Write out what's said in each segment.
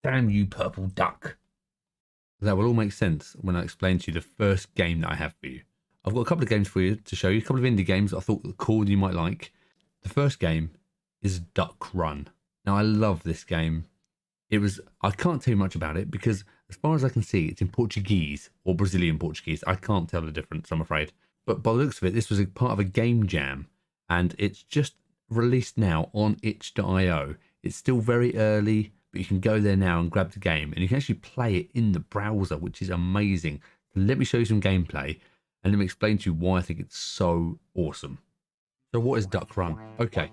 Damn you, purple duck. That will all make sense when I explain to you the first game that I have for you. I've got a couple of games for you to show you, a couple of indie games I thought were cool and you might like. The first game is Duck Run. Now, I love this game. I can't tell you much about it because as far as I can see, it's in Portuguese or Brazilian Portuguese. I can't tell the difference, I'm afraid. But by the looks of it, this was a part of a game jam and it's just released now on itch.io. It's still very early, but you can go there now and grab the game and you can actually play it in the browser, which is amazing. Let me show you some gameplay and let me explain to you why I think it's so awesome. So what is Duck Run? Okay,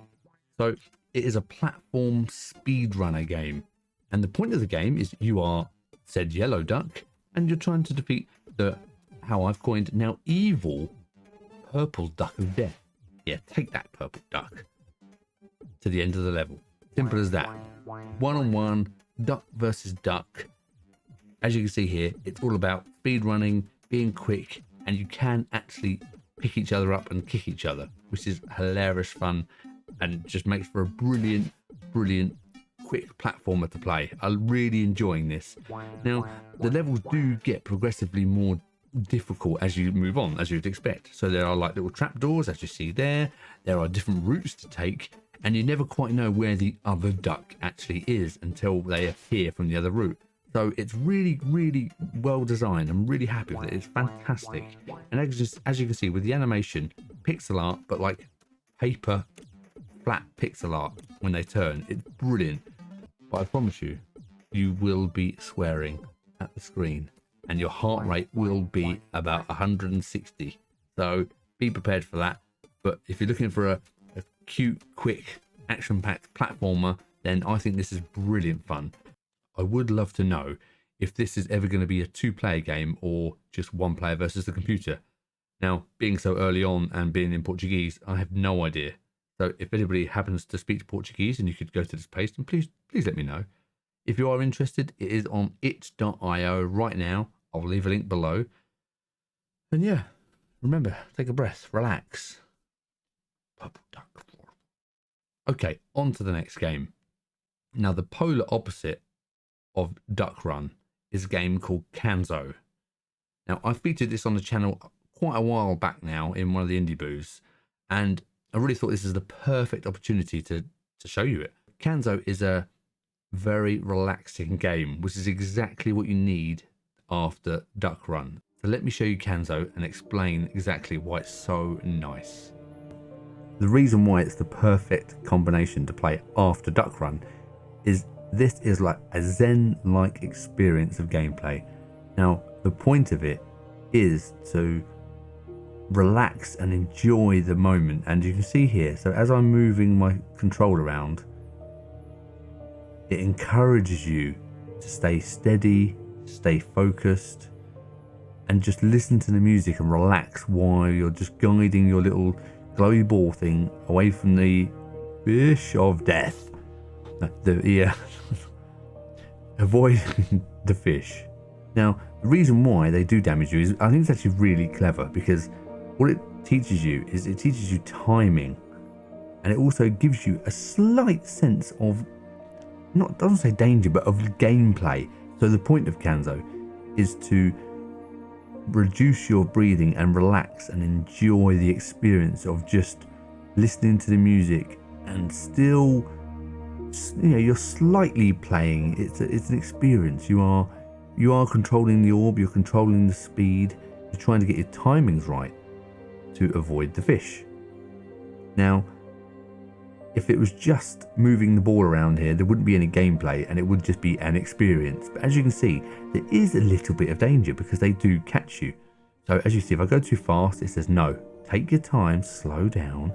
so it is a platform speedrunner game. And the point of the game is you are said yellow duck and you're trying to defeat the, how I've coined now, evil purple duck of death. Yeah, take that, purple duck, to the end of the level. Simple as that. One-on-one, duck versus duck. As you can see here, it's all about speed running, being quick, and you can actually pick each other up and kick each other, which is hilarious fun and just makes for a brilliant quick platformer to play. I'm really enjoying this. Now, the levels do get progressively more difficult as you move on, as you'd expect. So there are like little trapdoors, as you see there. There are different routes to take, and you never quite know where the other duck actually is until they appear from the other route. So it's really well designed. I'm really happy with it. It's fantastic. And as you can see with the animation, pixel art, but like paper flat pixel art when they turn, it's brilliant. But I promise you, you will be swearing at the screen and your heart rate will be about 160. So be prepared for that. But if you're looking for a cute, quick, action-packed platformer, then I think this is brilliant fun. I would love to know if this is ever going to be a two-player game or just one player versus the computer. Now, being so early on and being in Portuguese, I have no idea. So if anybody happens to speak Portuguese and you could go to this page, then please let me know. If you are interested, it is on itch.io right now. I'll leave a link below. And yeah, remember, take a breath, relax. Purple duck. Okay, on to the next game. Now, the polar opposite of Duck Run is a game called Kanso. Now, I featured this on the channel quite a while back now in one of the indie booths, and I really thought this is the perfect opportunity to show you it. Kanso is a very relaxing game, which is exactly what you need after Duck Run. So let me show you Kanso and explain exactly why it's so nice. The reason why it's the perfect combination to play after Duck Run is this is like a zen-like experience of gameplay. Now, the point of it is to relax and enjoy the moment, and you can see here, so as I'm moving my control around, it encourages you to stay steady, stay focused, and just listen to the music and relax while you're just guiding your little glowy ball thing away from the fish of death. Avoid the fish. Now, the reason why they do damage you is, I think it's actually really clever, because what it teaches you is it teaches you timing, and it also gives you a slight sense of, doesn't say danger, but of gameplay. So the point of Kanso is to reduce your breathing and relax and enjoy the experience of just listening to the music and still, you're slightly playing. It's an experience. You are controlling the orb, you're controlling the speed, you're trying to get your timings right to avoid the fish. Now, if it was just moving the ball around here, there wouldn't be any gameplay and it would just be an experience. But as you can see, there is a little bit of danger because they do catch you. So as you see, if I go too fast, it says no. Take your time, slow down,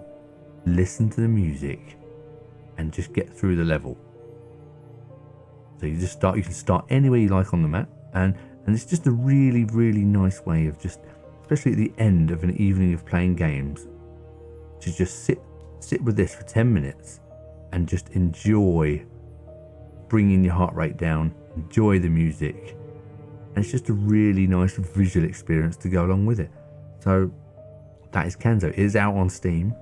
listen to the music, and just get through the level. So you can start anywhere you like on the map, and it's just a really nice way of just, especially at the end of an evening of playing games, to just sit with this for 10 minutes and just enjoy bringing your heart rate down, enjoy the music, and it's just a really nice visual experience to go along with it. So that is Kanso. It is out on Steam.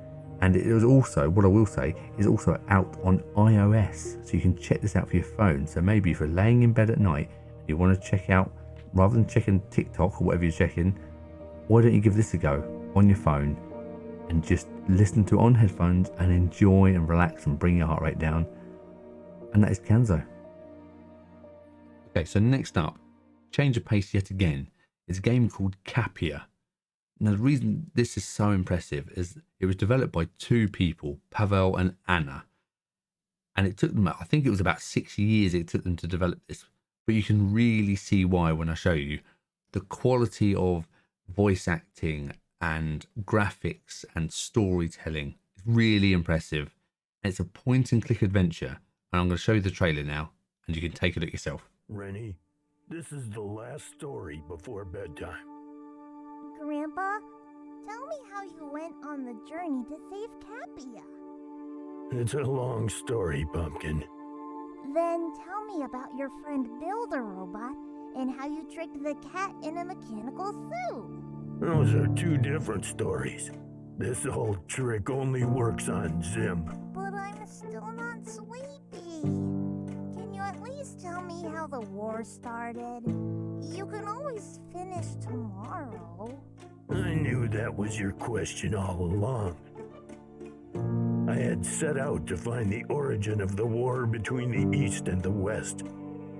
And it was also, what I will say, is also out on iOS. So you can check this out for your phone. So maybe if you're laying in bed at night, you want to check out, rather than checking TikTok or whatever you're checking, why don't you give this a go on your phone and just listen to it on headphones and enjoy and relax and bring your heart rate down. And that is Kanso. Okay, so next up, change of pace yet again, is a game called Kapia. Now, the reason this is so impressive is it was developed by two people, Pavel and Anna. And it took them, I think it was about 6 years it took them to develop this. But you can really see why when I show you. The quality of voice acting and graphics and storytelling is really impressive. And it's a point and click adventure. And I'm going to show you the trailer now, and you can take a look yourself. Rennie, this is the last story before bedtime. Grandpa, tell me how you went on the journey to save Kapia. It's a long story, Pumpkin. Then tell me about your friend Builder Robot and how you tricked the cat in a mechanical suit. Those are two different stories. This old trick only works on Zim. But I'm still not sleepy. Can you at least tell me how the war started? You can always finish tomorrow. I knew that was your question all along. I had set out to find the origin of the war between the East and the West.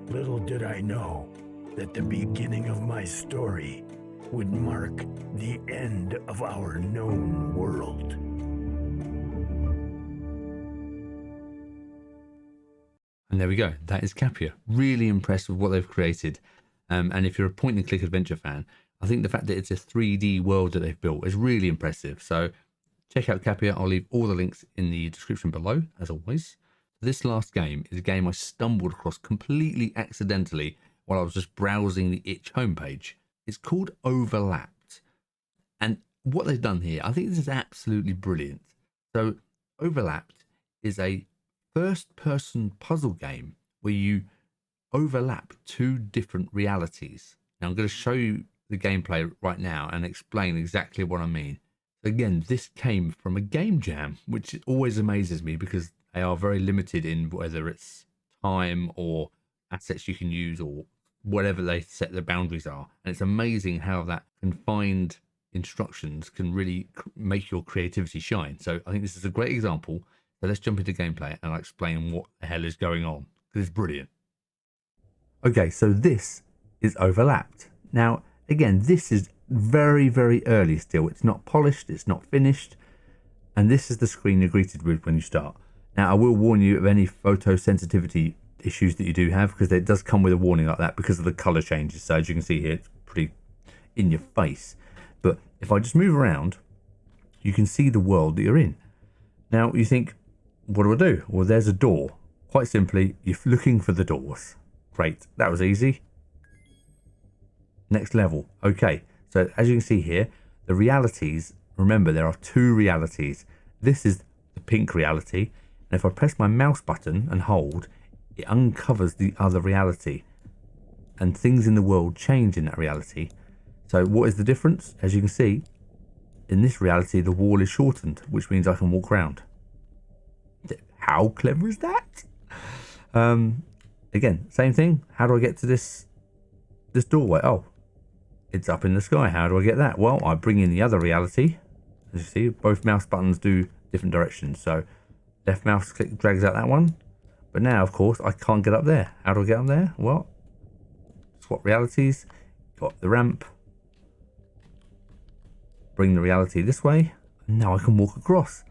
Little did I know that the beginning of my story would mark the end of our known world. And there we go. That is Kapia. Really impressed with what they've created. And if you're a point and click adventure fan, I think the fact that it's a 3D world that they've built is really impressive. So check out Kapia. I'll leave all the links in the description below, as always. This last game is a game I stumbled across completely accidentally while I was just browsing the itch homepage. It's called Overlapped. And what they've done here, I think this is absolutely brilliant. So Overlapped is a first-person puzzle game where you overlap two different realities. Now I'm going to show you the gameplay right now and explain exactly what I mean. Again, this came from a game jam, which always amazes me because they are very limited in whether it's time or assets you can use or whatever they set the boundaries are. And it's amazing how that confined instructions can really make your creativity shine. So I think this is a great example. So let's jump into gameplay and I'll explain what the hell is going on, because it's brilliant. Okay, so this is Overlapped. Now, again, this is very, very early still. It's not polished, it's not finished. And this is the screen you're greeted with when you start. Now, I will warn you of any photosensitivity issues that you do have, because it does come with a warning like that because of the color changes. So as you can see here, it's pretty in your face. But if I just move around, you can see the world that you're in. Now, you think, what do I do? Well, there's a door. Quite simply, you're looking for the doors. Great, that was easy. Next level. Okay, so as you can see here, the realities, remember there are two realities. This is the pink reality, and if I press my mouse button and hold, it uncovers the other reality, and things in the world change in that reality. So what is the difference? As you can see, in this reality, the wall is shortened, which means I can walk around. How clever is that? Again, same thing. How do I get to this doorway? Oh, it's up in the sky. How do I get that? Well, I bring in the other reality. As you see, both mouse buttons do different directions. So left mouse click drags out that one. But now, of course, I can't get up there. How do I get up there? Well, swap realities. Got the ramp. Bring the reality this way. And now I can walk across.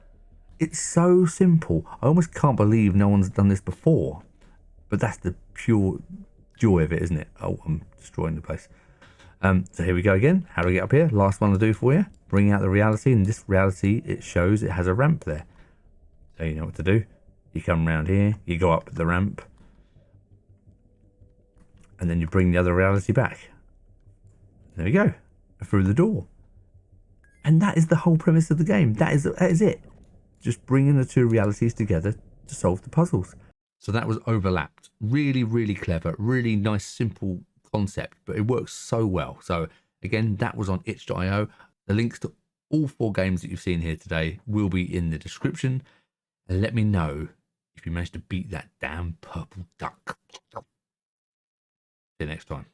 It's so simple. I almost can't believe no one's done this before. But that's the pure joy of it, isn't it? Oh, I'm destroying the place. So here we go again. How do we get up here? Last one to do for you. Bring out the reality. In this reality, it shows it has a ramp there. So you know what to do. You come around here. You go up the ramp. And then you bring the other reality back. There we go. Through the door. And that is the whole premise of the game. That is it. Just bringing the two realities together to solve the puzzles. So that was Overlapped. Really, really clever. Really nice, simple concept, but it works so well. So again, that was on itch.io. The links to All 4 games that you've seen here today will be in the description. And let me know if you managed to beat that damn purple duck. See you next time.